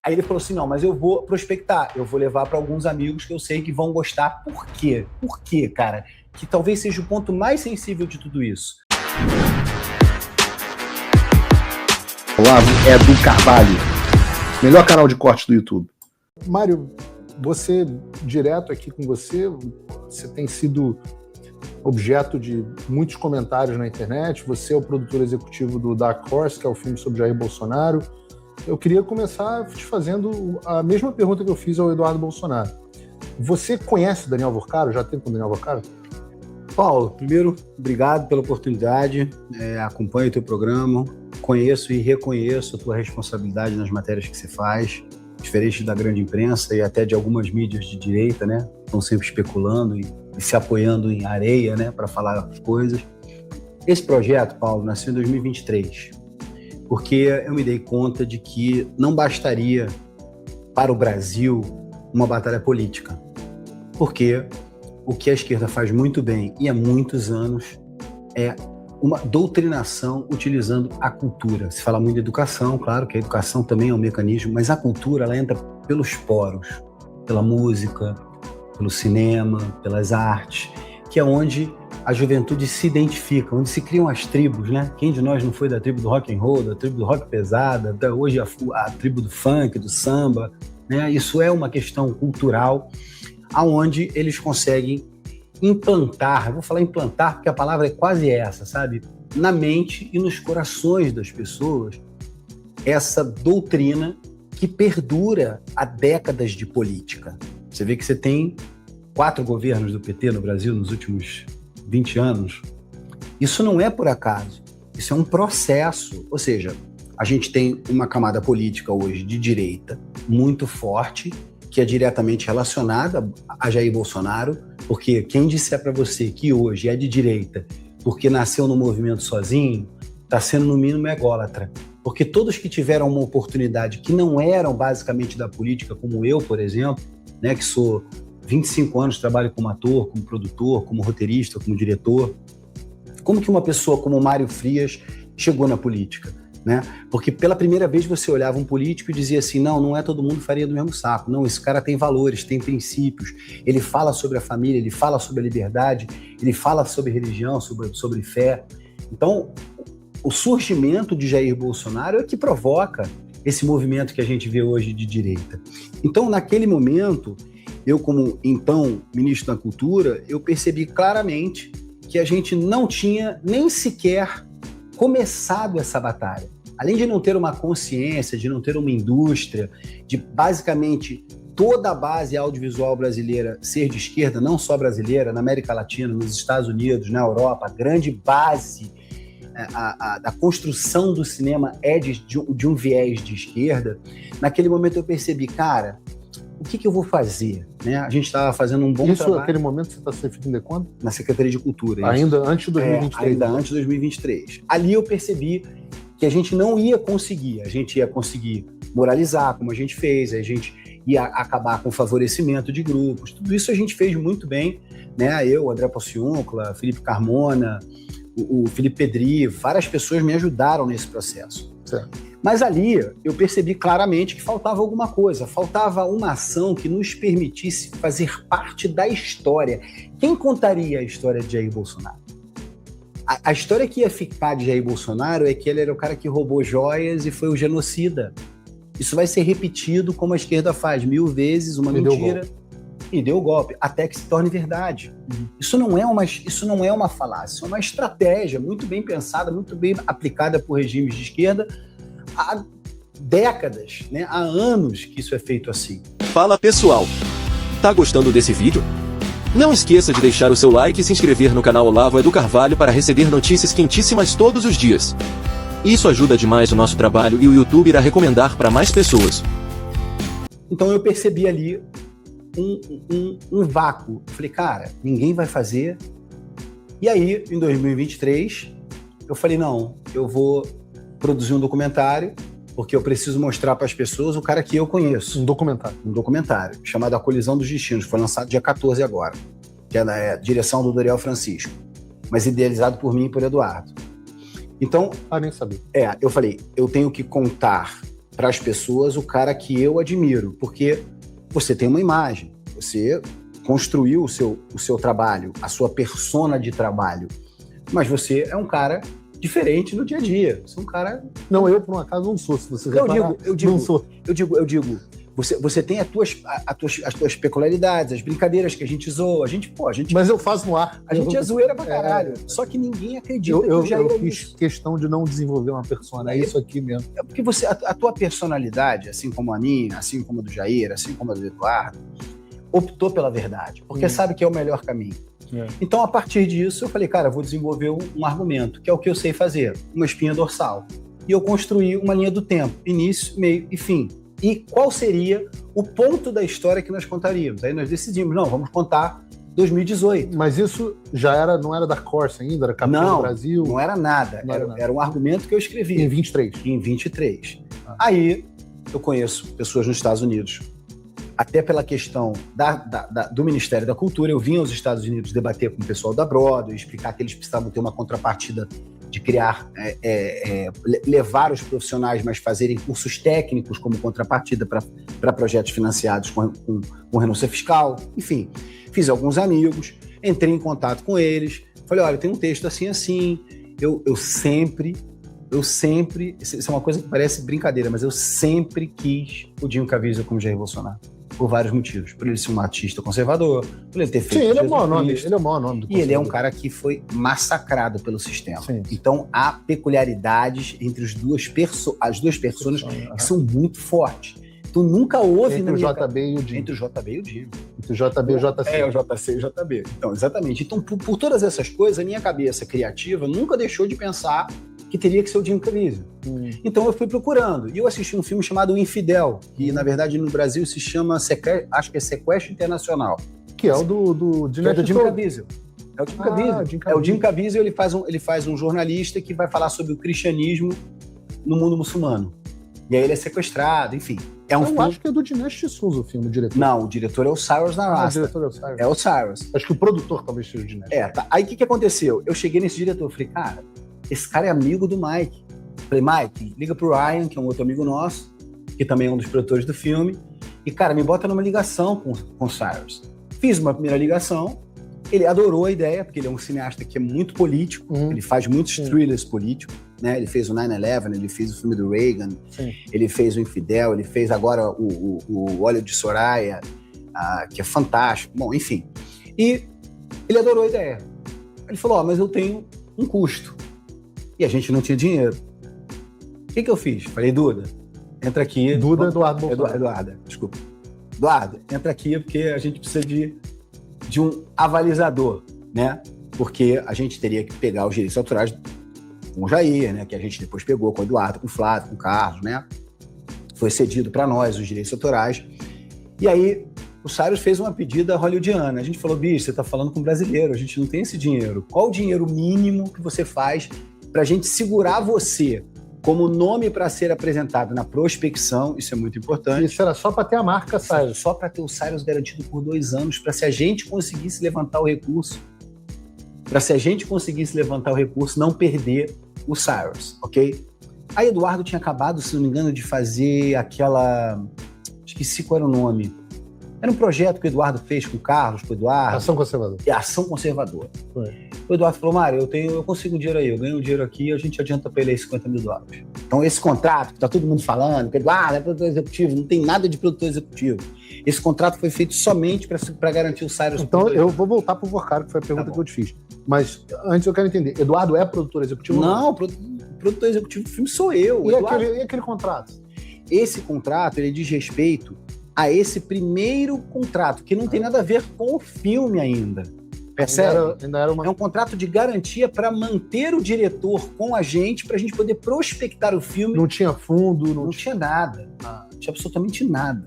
Aí ele falou assim, não, mas eu vou prospectar, eu vou levar para alguns amigos que eu sei que vão gostar. Por quê? Por quê, cara? Que talvez seja o ponto mais sensível de tudo isso. Olá, é do Carvalho, melhor canal de corte do YouTube. Mário, você, direto aqui com você tem sido objeto de muitos comentários na internet, você é o produtor executivo do Dark Horse, que é o filme sobre Jair Bolsonaro. Eu queria começar te fazendo a mesma pergunta que eu fiz ao Eduardo Bolsonaro. Você conhece o Daniel Vorcaro? Já teve com o Daniel Vorcaro? Paulo, primeiro, obrigado pela oportunidade, acompanho o teu programa, conheço e reconheço a tua responsabilidade nas matérias que você faz, diferente da grande imprensa e até de algumas mídias de direita, né? Estão sempre especulando e se apoiando em areia, né, para falar as coisas. Esse projeto, Paulo, nasceu em 2023, porque eu me dei conta de que não bastaria para o Brasil uma batalha política, porque o que a esquerda faz muito bem e há muitos anos é uma doutrinação utilizando a cultura. Se fala muito de educação, claro que a educação também é um mecanismo, mas a cultura ela entra pelos poros, pela música, pelo cinema, pelas artes, que é onde a juventude se identifica, onde se criam as tribos, né? Quem de nós não foi da tribo do rock and roll, da tribo do rock pesada, até hoje a tribo do funk, do samba, né? Isso é uma questão cultural, aonde eles conseguem implantar, eu vou falar implantar porque a palavra é quase essa, sabe? Na mente e nos corações das pessoas, essa doutrina que perdura há décadas de política. Você vê que você tem 4 governos do PT no Brasil nos últimos 20 anos. Isso não é por acaso, isso é um processo, ou seja, a gente tem uma camada política hoje de direita muito forte, que é diretamente relacionada a Jair Bolsonaro, porque quem disser para você que hoje é de direita porque nasceu no movimento sozinho, está sendo no mínimo ególatra. Porque todos que tiveram uma oportunidade que não eram basicamente da política, como eu, por exemplo, né, que sou 25 anos, trabalho como ator, como produtor, como roteirista, como diretor. Como que uma pessoa como Mário Frias chegou na política? Né? Porque pela primeira vez você olhava um político e dizia assim, não é todo mundo faria do mesmo saco, não, esse cara tem valores, tem princípios, ele fala sobre a família, ele fala sobre a liberdade, ele fala sobre religião, sobre fé. Então, o surgimento de Jair Bolsonaro é que provoca esse movimento que a gente vê hoje de direita. Então, naquele momento, eu como então ministro da Cultura, eu percebi claramente que a gente não tinha nem sequer começado essa batalha. Além de não ter uma consciência, de não ter uma indústria, de basicamente toda a base audiovisual brasileira ser de esquerda, não só brasileira, na América Latina, nos Estados Unidos, na Europa, a grande base da construção do cinema é de um viés de esquerda. Naquele momento eu percebi, cara, o que eu vou fazer? Né? A gente estava fazendo um bom trabalho. Naquele momento você está se referindo de quando? Na Secretaria de Cultura. Ainda antes de 2023. Ainda antes de 2023. Ali eu percebi que a gente não ia conseguir. A gente ia conseguir moralizar, como a gente fez, a gente ia acabar com o favorecimento de grupos. Tudo isso a gente fez muito bem. Né? Eu, André Pociúncula, Felipe Carmona, o Felipe Pedri, várias pessoas me ajudaram nesse processo. Certo. Mas ali eu percebi claramente que faltava alguma coisa, faltava uma ação que nos permitisse fazer parte da história. Quem contaria a história de Jair Bolsonaro? A história que ia ficar de Jair Bolsonaro é que ele era o cara que roubou joias e foi o genocida. Isso vai ser repetido como a esquerda faz 1000 vezes, uma mentira, e deu o golpe, até que se torne verdade. Isso não é uma falácia, isso é uma estratégia muito bem pensada, muito bem aplicada por regimes de esquerda, há décadas, né? Há anos que isso é feito assim. Fala pessoal, tá gostando desse vídeo? Não esqueça de deixar o seu like e se inscrever no canal Olavo é do Carvalho para receber notícias quentíssimas todos os dias. Isso ajuda demais o nosso trabalho e o YouTube irá recomendar para mais pessoas. Então eu percebi ali um vácuo. Eu falei, cara, ninguém vai fazer. E aí, em 2023, eu falei, não, eu vou produzir um documentário, porque eu preciso mostrar para as pessoas o cara que eu conheço. Um documentário, chamado A Colisão dos Destinos, foi lançado dia 14 agora, que é da direção do Doriel Francisco, mas idealizado por mim e por Eduardo. Então, nem sabia. Eu falei, eu tenho que contar para as pessoas o cara que eu admiro, porque você tem uma imagem, você construiu o seu trabalho, a sua persona de trabalho, mas você é um cara diferente no dia a dia. Você é um cara... Não, eu por um acaso não sou, se você reparar, não sou. Eu digo, você tem as tuas peculiaridades, as brincadeiras que a gente zoa, Mas eu faço no ar. A gente é zoeira pra caralho. Só que ninguém acredita que eu já é fiz isso. questão de não desenvolver uma persona. É isso aqui mesmo. É porque a tua personalidade, assim como a minha, assim como a do Jair, assim como a do Eduardo, optou pela verdade, porque sabe que é o melhor caminho. Então, a partir disso, eu falei, cara, vou desenvolver um argumento, que é o que eu sei fazer, uma espinha dorsal. E eu construí uma linha do tempo, início, meio e fim. E qual seria o ponto da história que nós contaríamos? Aí nós decidimos, não, vamos contar 2018. Mas isso já não era da Corsa ainda? Era Capitão do Brasil? Não era nada. Era um argumento que eu escrevi. Em 23? Em 23. Aí, eu conheço pessoas nos Estados Unidos, até pela questão do Ministério da Cultura, eu vim aos Estados Unidos debater com o pessoal da Broadway, explicar que eles precisavam ter uma contrapartida de criar, levar os profissionais, mas fazerem cursos técnicos como contrapartida para projetos financiados com renúncia fiscal. Enfim, fiz alguns amigos, entrei em contato com eles, falei, olha, tem um texto assim, eu sempre, isso é uma coisa que parece brincadeira, mas eu sempre quis o Jim Caviezel como Jair Bolsonaro. Por vários motivos. Por ele ser um artista conservador, por ele ter feito... Sim, ele é o maior nome do E ele é um cara que foi massacrado pelo sistema. Sim. Então, há peculiaridades entre as duas personas que são muito fortes. Então, nunca houve... Entre o JB e o Jim. Entre o JB e o Jim. Entre o JB e o JC. É, o JC e o JB. Então, exatamente. Então, por todas essas coisas, a minha cabeça criativa nunca deixou de pensar que teria que ser o Jim Caviezel. Então eu fui procurando. E eu assisti um filme chamado O Infidel, que na verdade no Brasil se chama, acho que é Sequestro Internacional. Que é o do Jim Caviezel. É o Jim Caviezel. É o Jim Caviezel, ele faz um jornalista que vai falar sobre o cristianismo no mundo muçulmano. E aí ele é sequestrado, enfim. Eu acho que é do Dinesh D'Souza o filme, o diretor. Não, o diretor é o Cyrus Naraste. O diretor é o Cyrus. É o Cyrus. Acho que o produtor talvez seja o Dinesh. Tá. Aí o que aconteceu? Eu cheguei nesse diretor, falei, cara, esse cara é amigo do Mike. Falei, Mike, liga pro Ryan, que é um outro amigo nosso, que também é um dos produtores do filme, e, cara, me bota numa ligação com o Cyrus. Fiz uma primeira ligação, ele adorou a ideia, porque ele é um cineasta que é muito político, ele faz muitos thrillers políticos, né? Ele fez o 9/11, ele fez o filme do Reagan, ele fez o Infidel, ele fez agora o Óleo de Soraya, que é fantástico, bom, enfim. E ele adorou a ideia. Ele falou, mas eu tenho um custo. E a gente não tinha dinheiro. O que eu fiz? Falei, Duda, entra aqui. Eduardo Bolsonaro. Eduardo, desculpa. Eduardo, entra aqui porque a gente precisa de um avalizador, né? Porque a gente teria que pegar os direitos autorais com o Jair, né? Que a gente depois pegou com o Eduardo, com o Flávio, com o Carlos, né? Foi cedido para nós os direitos autorais. E aí o Cyrus fez uma pedida hollywoodiana. A gente falou, bicho, você está falando com um brasileiro, a gente não tem esse dinheiro. Qual o dinheiro mínimo que você faz para a gente segurar você como nome para ser apresentado na prospecção? Isso é muito importante. Isso era só para ter a marca Cyrus. Só para ter o Cyrus garantido por 2 anos, para se a gente conseguisse levantar o recurso, não perder o Cyrus, ok? Aí Eduardo tinha acabado, se não me engano, de fazer aquela... Esqueci qual era o nome. Era um projeto que o Eduardo fez com o Carlos, com o Eduardo. Ação Conservadora. Ação Conservadora. O Eduardo falou, Mário, eu consigo um dinheiro aí, eu ganho um dinheiro aqui e a gente adianta para ele aí $50 mil. Então esse contrato, que tá todo mundo falando, que o Eduardo é produtor executivo, não tem nada de produtor executivo. Esse contrato foi feito somente para garantir o Cyrus. Então eu vou voltar pro Vorcaro, que foi a pergunta que eu te fiz. Mas antes eu quero entender, Eduardo é produtor executivo? Não, produtor executivo do filme sou eu. E aquele contrato? Esse contrato, ele diz respeito a esse primeiro contrato, que não tem nada a ver com o filme ainda. Percebe? É um contrato de garantia para manter o diretor com a gente, para a gente poder prospectar o filme. Não tinha fundo? Não tinha nada. Não tinha absolutamente nada.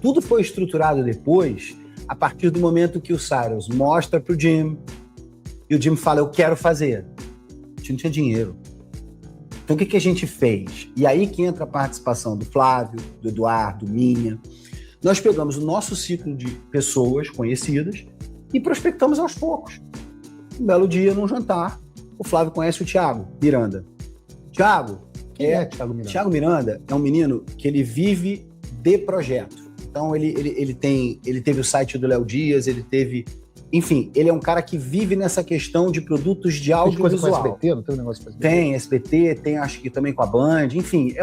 Tudo foi estruturado depois, a partir do momento que o Cyrus mostra para o Jim, e o Jim fala, eu quero fazer. A gente não tinha dinheiro. Então o que a gente fez? E aí que entra a participação do Flávio, do Eduardo, minha. Nós pegamos o nosso ciclo de pessoas conhecidas e prospectamos aos poucos. Um belo dia, num jantar, o Flávio conhece o Thiago Miranda. Thiago, Quem é Thiago Miranda? Thiago Miranda é um menino que ele vive de projeto. Então ele teve o site do Léo Dias, ele teve... Enfim, ele é um cara que vive nessa questão de produtos de audiovisual. Tem coisa com SBT? Não tem um negócio com SBT? Tem SBT, tem acho que também com a Band. Enfim,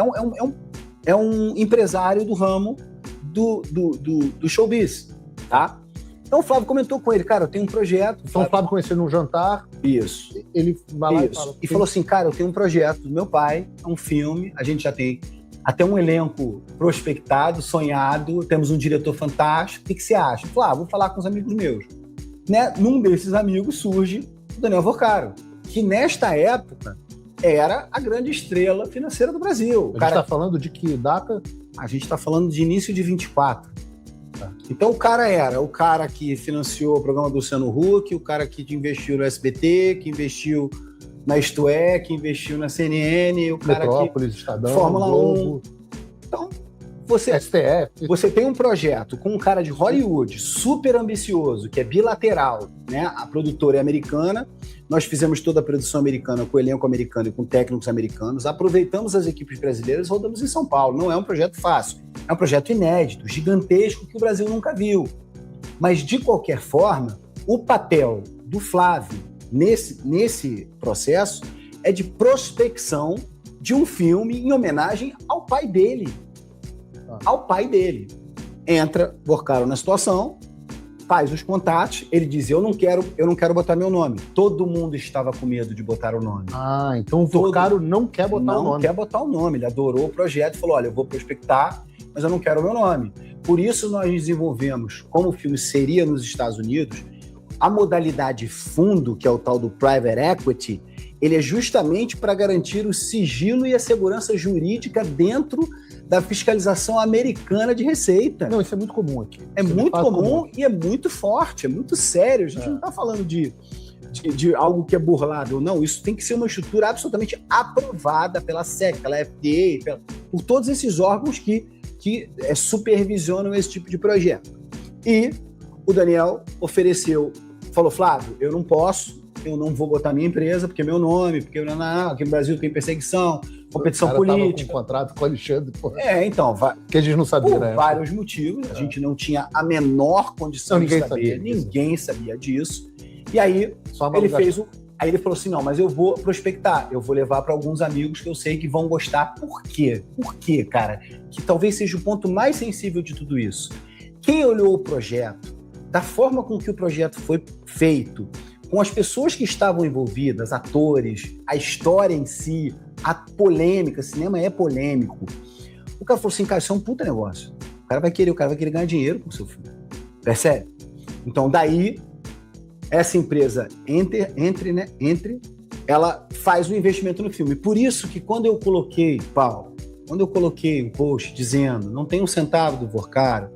é um empresário do ramo do showbiz, tá? Então o Flávio comentou com ele, cara, eu tenho um projeto. Então o Flávio conheceu ele num jantar. Isso. Ele vai lá e fala. E falou assim, cara, eu tenho um projeto do meu pai, é um filme, a gente já tem até um elenco prospectado, sonhado, temos um diretor fantástico, o que você acha? Eu falei, vou falar com os amigos meus. Né? Num desses amigos surge o Daniel Vorcaro, que nesta época era a grande estrela financeira do Brasil. A gente está falando de que data? A gente está falando de início de 24. Então o cara era o cara que financiou o programa do Luciano Huck, o cara que investiu no SBT, que investiu na Isto É, que investiu na CNN, o cara Metrópolis, que... Estadão, Fórmula Globo. 1. Então, você tem um projeto com um cara de Hollywood super ambicioso, que é bilateral, né? A produtora é americana, nós fizemos toda a produção americana com o elenco americano e com técnicos americanos, aproveitamos as equipes brasileiras e rodamos em São Paulo. Não é um projeto fácil, é um projeto inédito, gigantesco, que o Brasil nunca viu. Mas, de qualquer forma, o papel do Flávio nesse processo é de prospecção de um filme em homenagem ao pai dele. Ao pai dele. Entra Vorcaro na situação, faz os contatos, ele diz, eu não quero botar meu nome. Todo mundo estava com medo de botar o nome. Então o Vorcaro não quer botar o nome. Não quer botar o nome, ele adorou o projeto e falou, olha, eu vou prospectar, mas eu não quero o meu nome. Por isso nós desenvolvemos, como o filme seria nos Estados Unidos, a modalidade fundo, que é o tal do private equity, ele é justamente para garantir o sigilo e a segurança jurídica dentro da fiscalização americana de receita. Não, isso é muito comum aqui. É muito comum e é muito forte, é muito sério. A gente não está falando de algo que é burlado. Não, isso tem que ser uma estrutura absolutamente aprovada pela SEC, pela FDA, por todos esses órgãos que supervisionam esse tipo de projeto. E o Daniel falou, Flávio, eu não posso, eu não vou botar minha empresa, porque é meu nome, porque aqui no Brasil tem perseguição, competição política. Com um contrato com o Alexandre. Então, que a gente não sabia, por né? vários motivos, a gente não tinha a menor condição de saber, ninguém sabia disso. E aí, ele falou assim, não, mas eu vou prospectar, eu vou levar para alguns amigos que eu sei que vão gostar. Por quê? Por quê, cara? Que talvez seja o ponto mais sensível de tudo isso. Quem olhou o projeto, da forma com que o projeto foi feito, com as pessoas que estavam envolvidas, atores, a história em si, a polêmica, cinema é polêmico. O cara falou assim, cara, isso é um puta negócio. O cara vai querer ganhar dinheiro com o seu filme. Percebe? Então, daí, essa empresa ela faz um investimento no filme. Por isso que quando eu coloquei, Paulo, um post dizendo não tem um centavo do Vorcaro,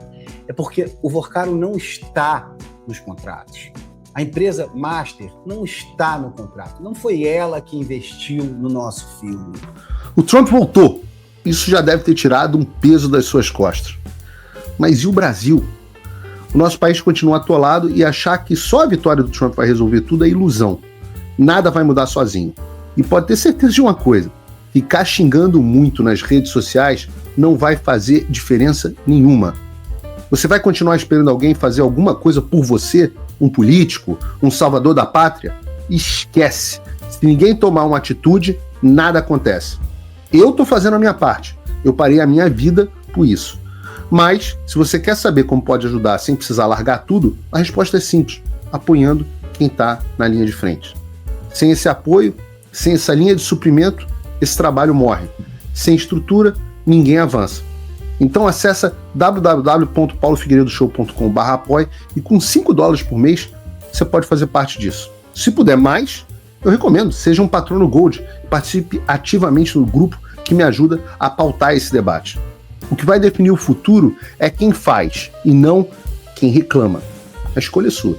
é porque o Vorcaro não está nos contratos. A empresa Master não está no contrato. Não foi ela que investiu no nosso filme. O Trump voltou. Isso já deve ter tirado um peso das suas costas. Mas e o Brasil? O nosso país continua atolado e achar que só a vitória do Trump vai resolver tudo é ilusão. Nada vai mudar sozinho. E pode ter certeza de uma coisa: ficar xingando muito nas redes sociais não vai fazer diferença nenhuma. Você vai continuar esperando alguém fazer alguma coisa por você? Um político? Um salvador da pátria? Esquece. Se ninguém tomar uma atitude, nada acontece. Eu tô fazendo a minha parte. Eu parei a minha vida por isso. Mas, se você quer saber como pode ajudar sem precisar largar tudo, a resposta é simples: apoiando quem está na linha de frente. Sem esse apoio, sem essa linha de suprimento, esse trabalho morre. Sem estrutura, ninguém avança. Então acessa www.paulofigueiredoshow.com/apoie e com $5 por mês você pode fazer parte disso. Se puder mais, eu recomendo, seja um patrono Gold e participe ativamente no grupo que me ajuda a pautar esse debate. O que vai definir o futuro é quem faz e não quem reclama. A escolha é sua.